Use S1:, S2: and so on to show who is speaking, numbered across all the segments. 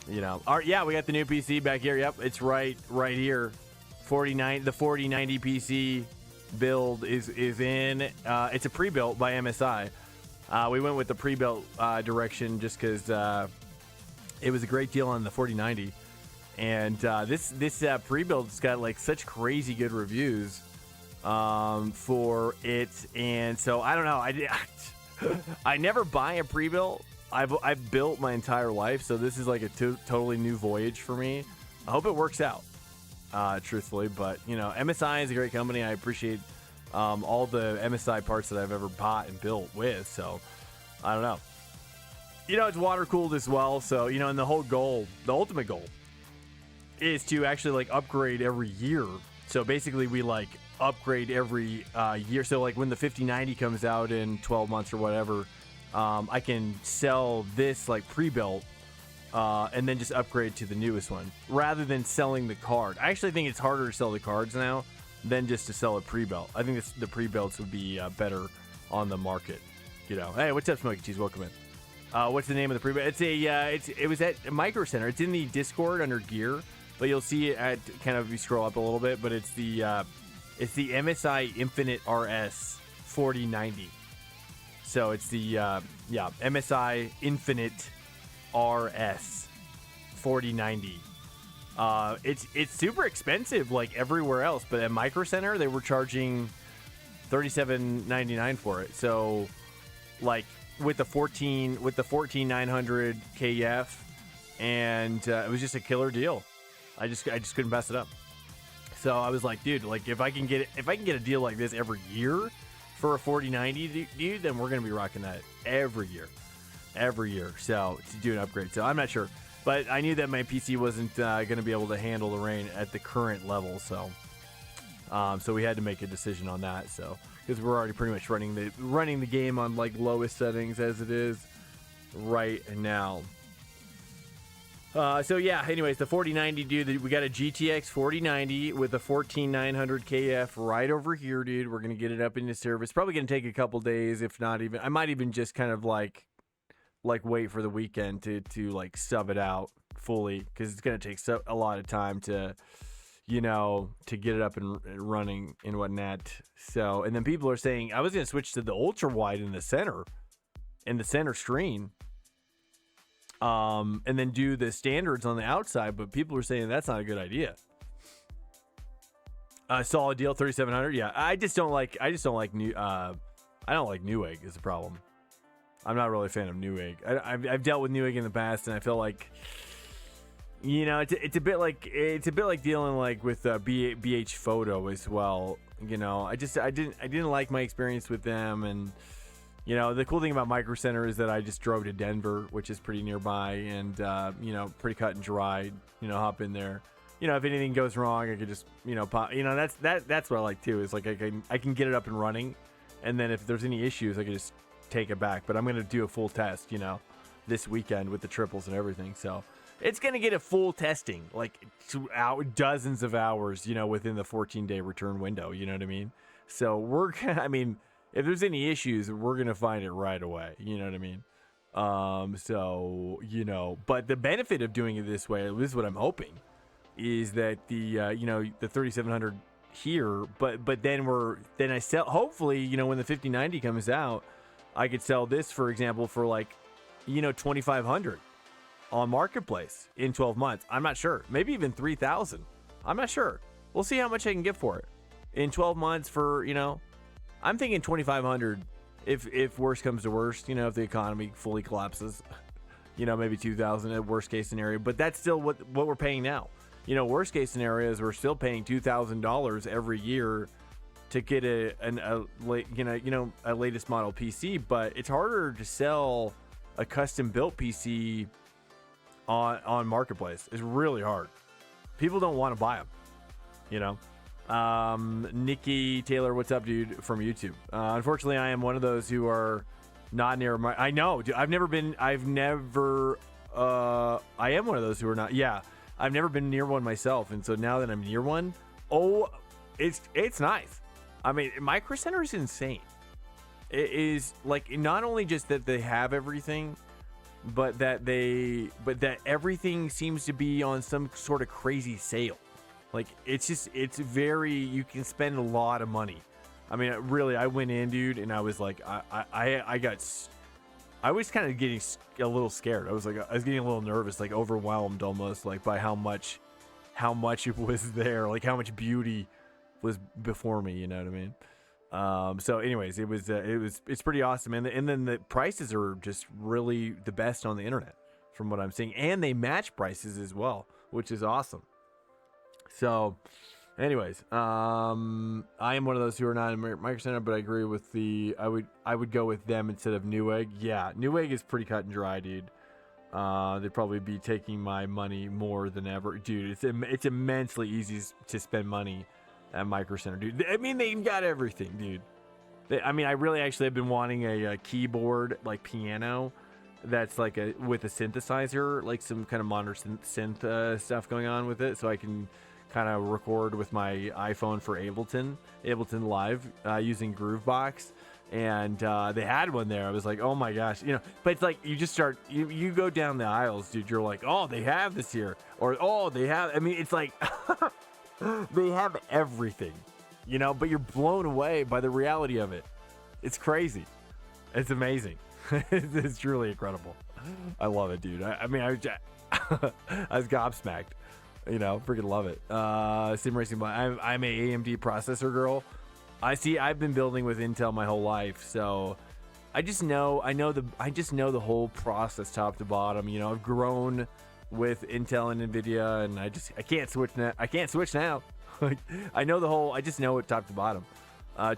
S1: Yeah, we got the new PC back here. Yep, it's right here. The 4090 PC build is in. It's a pre-built by MSI. We went with the pre-built direction just because it was a great deal on the 4090. And this pre-built's got like such crazy good reviews for it. And so I don't know. I never buy a pre-built. I've built my entire life, so this is like a totally new voyage for me. I hope it works out, truthfully. But MSI is a great company. I appreciate all the MSI parts that I've ever bought and built with. So I don't know. It's water cooled as well. So and the ultimate goal, is to actually like upgrade every year. So basically, we like upgrade every year. So like when the 5090 comes out in 12 months or whatever. I can sell this like pre-built and then just upgrade to the newest one rather than selling the card. I actually think it's harder to sell the cards now than just to sell a pre-built. I think the pre-builts would be better on the market. Hey, what's up, Smoky Cheese? Welcome in. What's the name of the pre-built? It was at Microcenter. It's in the Discord under gear, but you'll see it at kind of if you scroll up a little bit. But it's the MSI Infinite RS 4090. So it's the MSI Infinite RS 4090. It's super expensive like everywhere else, but at Microcenter they were charging $37.99 for it. So like with the 14900 KF, and it was just a killer deal. I just couldn't pass it up. So I was like, dude, like if I can get a deal like this every year for a 4090, dude, then we're going to be rocking that every year. So to do an upgrade. So I'm not sure, but I knew that my PC wasn't going to be able to handle the rain at the current level. So we had to make a decision on that. So because we're already pretty much running the game on like lowest settings as it is right now. So yeah, anyways, the 4090, dude, we got a GTX 4090 with a 14900 KF right over here, dude. We're going to get it up into service. Probably going to take a couple days, if not even. I might even just kind of like wait for the weekend to like sub it out fully, because it's going to take a lot of time to get it up and running and whatnot. So, and then people are saying I was going to switch to the ultra wide in the center screen. And then do the standards on the outside, but people are saying that's not a good idea. Solid deal, 3700. Yeah, I don't like Newegg is the problem. I'm not really a fan of Newegg. I've dealt with Newegg in the past, and I feel like it's a bit like dealing like with BH Photo as well. I didn't like my experience with them. And the cool thing about Microcenter is that I just drove to Denver, which is pretty nearby, and pretty cut and dried. Hop in there. If anything goes wrong, I could just pop. That's what I like too. Is like I can get it up and running, and then if there's any issues, I can just take it back. But I'm gonna do a full test, this weekend with the triples and everything. So it's gonna get a full testing, like dozens of hours, within the 14-day return window. You know what I mean? So we're gonna. I mean. If there's any issues, we're going to find it right away. You know what I mean? But the benefit of doing it this way, at least what I'm hoping, is that the 3700 here, but then I sell, hopefully, when the 5090 comes out, I could sell this, for example, for like, 2,500 on Marketplace in 12 months. I'm not sure. Maybe even 3,000. I'm not sure. We'll see how much I can get for it in 12 months for, I'm thinking 2,500 if worst comes to worst, if the economy fully collapses, maybe 2,000 at worst case scenario, but that's still what we're paying now. Worst case scenario is we're still paying $2,000 every year to get a latest model PC, but it's harder to sell a custom built PC on Marketplace. It's really hard. People don't want to buy them, Nikki Taylor, what's up, dude, from YouTube? Unfortunately, I am one of those who are not near my. I know, dude. I am one of those who are not. Yeah, I've never been near one myself, and so now that I'm near one, it's nice. I mean, Microcenter is insane. It is like not only just that they have everything, but that everything seems to be on some sort of crazy sale. Like it's very, you can spend a lot of money. I mean, really, I went in, dude, and I was like, I was kind of getting a little scared. I was getting a little nervous, like overwhelmed almost, like by how much it was there, like how much beauty was before me. You know what I mean? So anyways, it's pretty awesome. And then the prices are just really the best on the internet from what I'm seeing. And they match prices as well, which is awesome. So anyways, I am one of those who are not in Microcenter, but I agree with I would go with them instead of Newegg. Yeah, Newegg is pretty cut and dry, dude. They'd probably be taking my money more than ever. Dude, it's immensely easy to spend money at Microcenter, dude. I mean, they've got everything, dude. I mean, I really actually have been wanting a keyboard, like piano, that's like with a synthesizer, like some kind of modern synth stuff going on with it, so I can kind of record with my iPhone for Ableton Live using Groovebox. And they had one there. I was like, oh my gosh, but it's like you just start, you go down the aisles, dude. You're like, oh, they have this here, or oh, they have. I mean, it's like they have everything, but you're blown away by the reality of it. It's crazy. It's amazing. It's truly incredible. I love it, dude. I mean, I was gobsmacked. Freaking love it. Sim racing, I'm a AMD processor girl. I've been building with Intel my whole life, so I just know the whole process top to bottom. I've grown with Intel and Nvidia, and I can't switch now. I just know it top to bottom.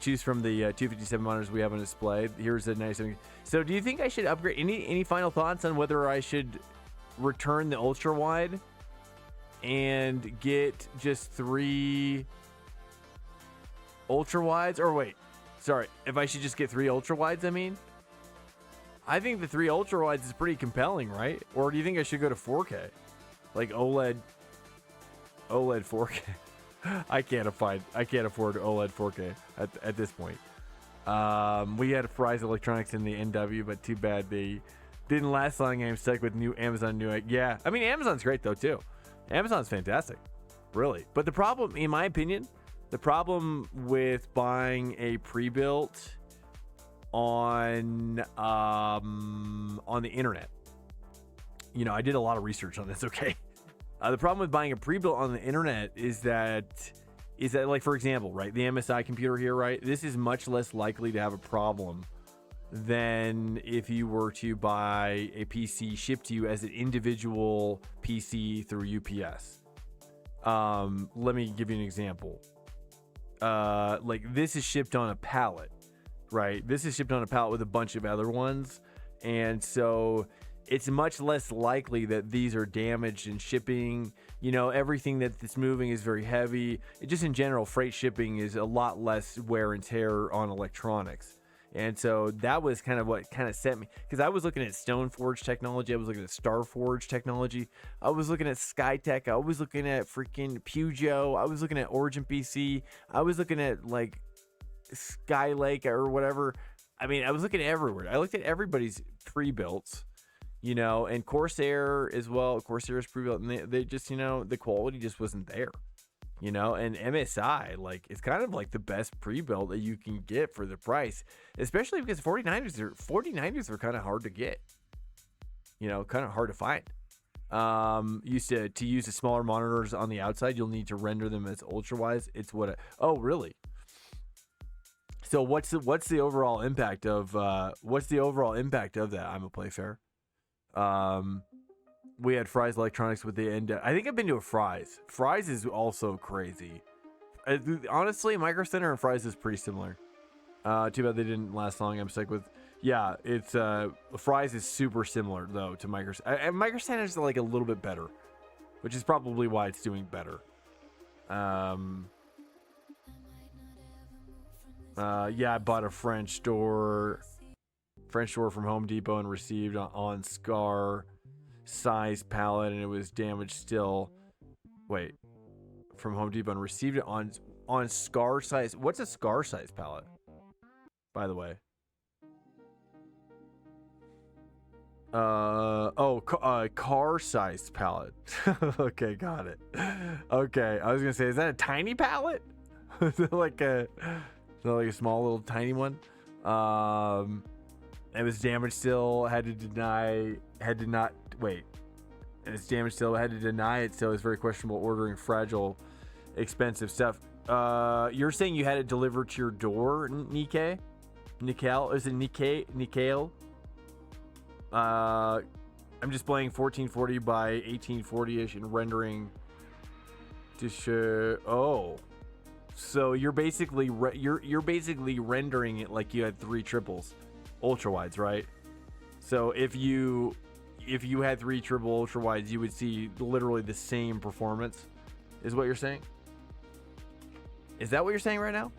S1: Choose from the 257 monitors we have on display. Here's a nice thing. So do you think I should upgrade? Any final thoughts on whether I should return the Ultrawide and get just 3 Ultrawides? Or wait, sorry, if I should just get 3 Ultrawides, I think the 3 Ultrawides is pretty compelling, right? Or do you think I should go to 4K? Like OLED 4K. I can't afford OLED 4K at this point. We had Fry's Electronics in the NW, but too bad they didn't last long. I'm stuck with Amazon Newegg. Yeah, I mean, Amazon's great though too. Amazon's fantastic, really. But the problem, in my opinion, with buying a pre-built on the internet, I did a lot of research on this. Okay, the problem with buying a pre-built on the internet is that like, for example, right, the MSI computer here, right, this is much less likely to have a problem than if you were to buy a PC shipped to you as an individual PC through UPS. Let me give you an example. Like this is shipped on a pallet, right? This is shipped on a pallet with a bunch of other ones. And so it's much less likely that these are damaged in shipping. Everything that's moving is very heavy. Just in general, freight shipping is a lot less wear and tear on electronics. And so that was kind of what kind of set me, because I was looking at Stoneforge technology. I was looking at Starforge technology. I was looking at Skytech. I was looking at freaking Peugeot. I was looking at Origin PC. I was looking at like Skylake or whatever. I mean, I was looking everywhere. I looked at everybody's pre-builts, and Corsair as well. Corsair is pre-built, and they just, the quality just wasn't there. And MSI, like, it's kind of like the best pre-built that you can get for the price, especially because 49ers are kind of hard to get, kind of hard to find. To use the smaller monitors on the outside, you'll need to render them as Ultrawides. It's oh, really? So what's the overall impact of that? I'm a Playfair. We had Fry's Electronics with the end. I think I've been to a Fry's. Fry's is also crazy. Honestly, Microcenter and Fry's is pretty similar. Too bad they didn't last long. I'm stuck with. Yeah, it's Fry's is super similar though to Microcenter. And Microcenter is like a little bit better, which is probably why it's doing better. Yeah, I bought a French door from Home Depot and received on Scar size palette, and it was damaged still. Wait, from Home Depot and received it on Scar size. What's a Scar size palette, by the way? Car-sized pallet. Okay, got it. Okay, I was gonna say, is that a tiny pallet? Is it like a small little tiny one? It was damaged still. Had to not wait. And it's damaged still. Had to deny it. So it's very questionable ordering fragile, expensive stuff. You're saying you had it delivered to your door, Nikkei? Nikkel? Is it Nikkel? I'm displaying 1440 by 1840-ish and rendering to show. Oh, so you're basically you're basically rendering it like you had 3 triples, ultra wides, right? So if you had 3 triple ultra wides, you would see literally the same performance. Is what you're saying? Is that what you're saying right now?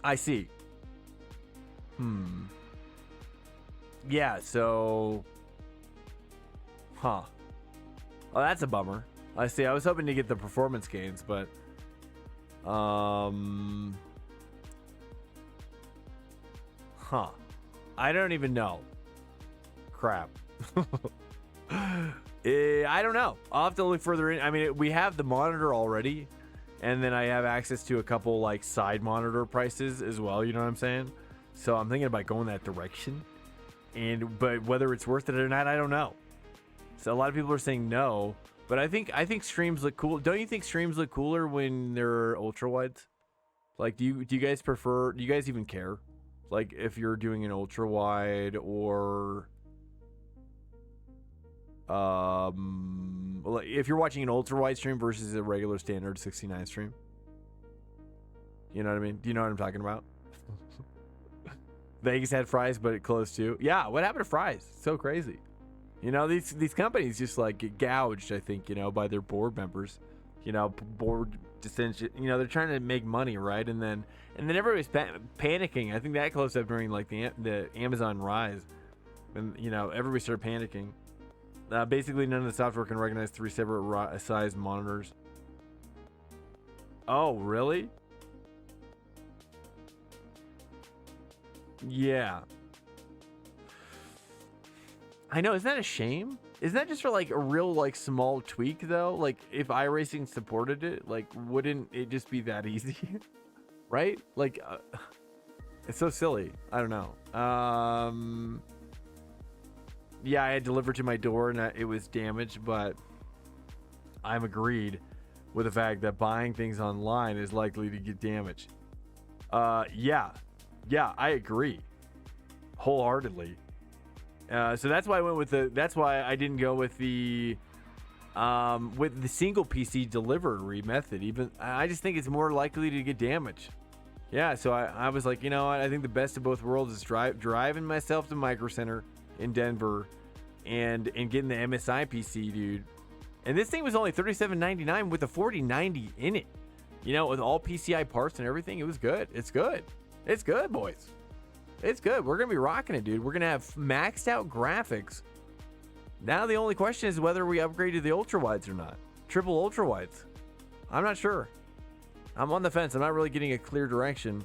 S1: I see. Yeah, so... Huh. Oh, that's a bummer. I see. I was hoping to get the performance gains, but... Huh. I don't even know. Crap. I don't know. I'll have to look further in. I mean, we have the monitor already. And then I have access to a couple like side monitor prices as well. You know what I'm saying? So I'm thinking about going that direction. But whether it's worth it or not, I don't know. So a lot of people are saying no. But I think streams look cool. Don't you think streams look cooler when they're ultra wides? Like, do you guys prefer? Do you guys even care? Like, if you're doing an ultra wide or if you're watching an ultra wide stream versus a regular standard 69 stream, you know what I mean? Do you know what I'm talking about? Vegas had fries, but it closed too. Yeah, what happened to fries? So crazy. You know, these companies just like get gouged, I think, you know, by their board members. You know, board dissension. You know, they're trying to make money, right? And then everybody's panicking. I think that closed up during like the Amazon rise, and you know, everybody started panicking. Basically, none of the software can recognize 3 separate size monitors. Oh, really? Yeah. I know. Isn't that a shame? Isn't that just for like a real like small tweak though? Like if iRacing supported it, like wouldn't it just be that easy? Right? Like it's so silly. I don't know. Yeah, I had delivered to my door and it was damaged, but I'm agreed with the fact that buying things online is likely to get damaged. Yeah, I agree wholeheartedly. So that's why I went with that's why I didn't go with the single PC delivery method. Even I just think it's more likely to get damaged. Yeah, so I was like, you know what? I think the best of both worlds is driving myself to Microcenter in Denver and getting the MSI PC, dude. And this thing was only $37.99 with a 4090 in it. You know, with all PCI parts and everything, it was good. It's good. It's good, boys. It's good. We're going to be rocking it, dude. We're going to have maxed out graphics. Now the only question is whether we upgrade to the ultrawides or not. Triple ultrawides. I'm not sure. I'm on the fence. I'm not really getting a clear direction.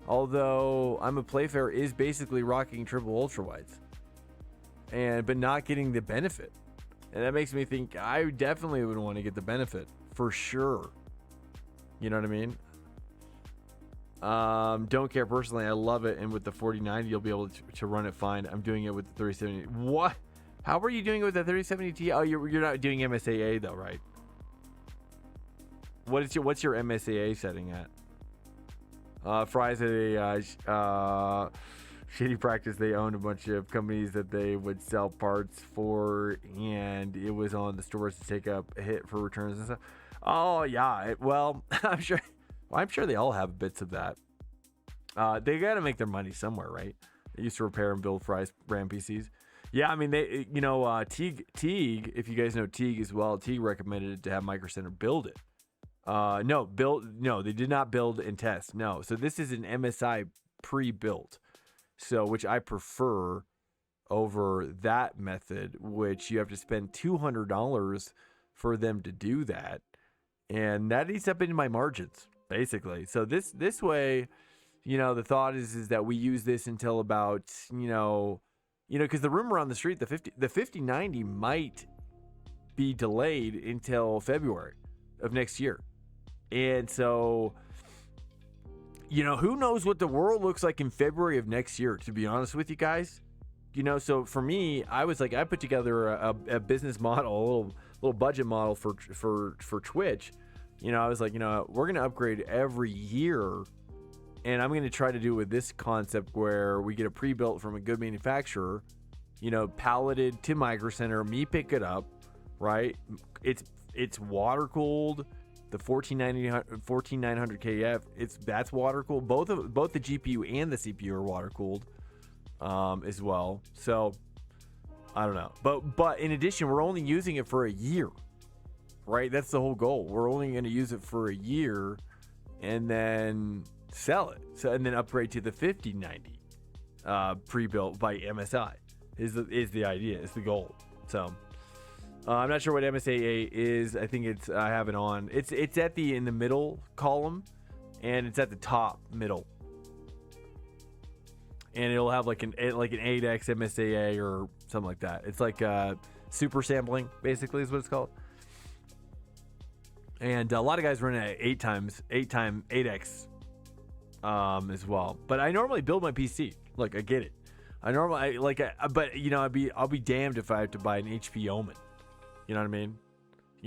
S1: Although I'm a Playfair is basically rocking triple ultrawides. But not getting the benefit. And that makes me think I definitely would want to get the benefit. For sure. You know what I mean? Don't care personally. I love it. And with the 4090, you'll be able to run it fine. I'm doing it with the 3070. What? How are you doing it with the 3070 Ti? Oh, you're not doing MSAA though, right? What's your MSAA setting at? Fries at a shitty practice. They owned a bunch of companies that they would sell parts for, and it was on the stores to take up a hit for returns and stuff. Oh yeah. Well, I'm sure they all have bits of that. They got to make their money somewhere, right? They used to repair and build fries brand PCs. Yeah, I mean, they, you know, Teague, if you guys know Teague as well, Teague recommended to have Microcenter build it. No, they did not build and test. No. So this is an MSI pre-built. So, which I prefer over that method, which you have to spend $200 for them to do that. and that eats up into my margins basically. So this way, the thought is that we use this until about because the rumor on the street, the 5090 might be delayed until February of next year, and so who knows what the world looks like in February of next year, to be honest with you guys. So for me, I was like, I put together a business model, a little budget model for Twitch. I was like, we're going to upgrade every year, and I'm going to try to do it with this concept where we get a pre-built from a good manufacturer, palleted to Microcenter, me pick it up, right? It's water cooled. The 14900 KF, that's water cooled. Both the GPU and the CPU are water cooled as well. So I don't know, but in addition, we're only using it for a year, right? That's the whole goal. We're only going to use it for a year and then sell it. So and then upgrade to the 5090 pre-built by MSI is the idea, is the goal. So I'm not sure what MSAA is. I think I have it on. It's in the middle column, and it's at the top middle, and it'll have like an 8x MSAA or something like that. It's like super sampling, basically, is what it's called. And a lot of guys run at 8x as well. But I normally build my PC. Look, I get it. But I'll be damned if I have to buy an HP Omen. You know what I mean?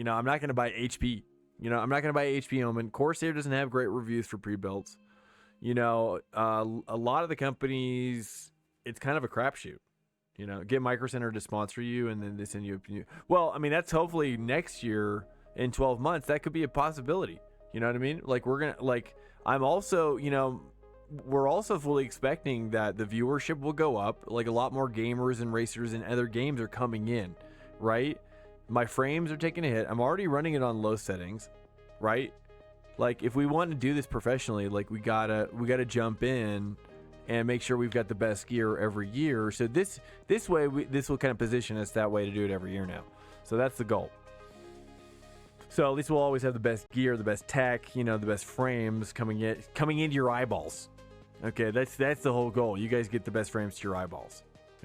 S1: I'm not going to buy HP. I'm not going to buy HP Omen. Corsair doesn't have great reviews for pre-builts. A lot of the companies, it's kind of a crapshoot. Get Microcenter to sponsor you, and then they send you well, I mean, that's hopefully next year in 12 months. That could be a possibility. You know what I mean? I'm also, we're also fully expecting that the viewership will go up. Like, a lot more gamers and racers and other games are coming in, right? My frames are taking a hit. I'm already running it on low settings, right? Like, if we want to do this professionally, like, we gotta jump in and make sure we've got the best gear every year. So this way, this will kind of position us that way to do it every year now. So that's the goal. So at least we'll always have the best gear, the best tech, the best frames coming into your eyeballs. Okay, that's the whole goal. You guys get the best frames to your eyeballs.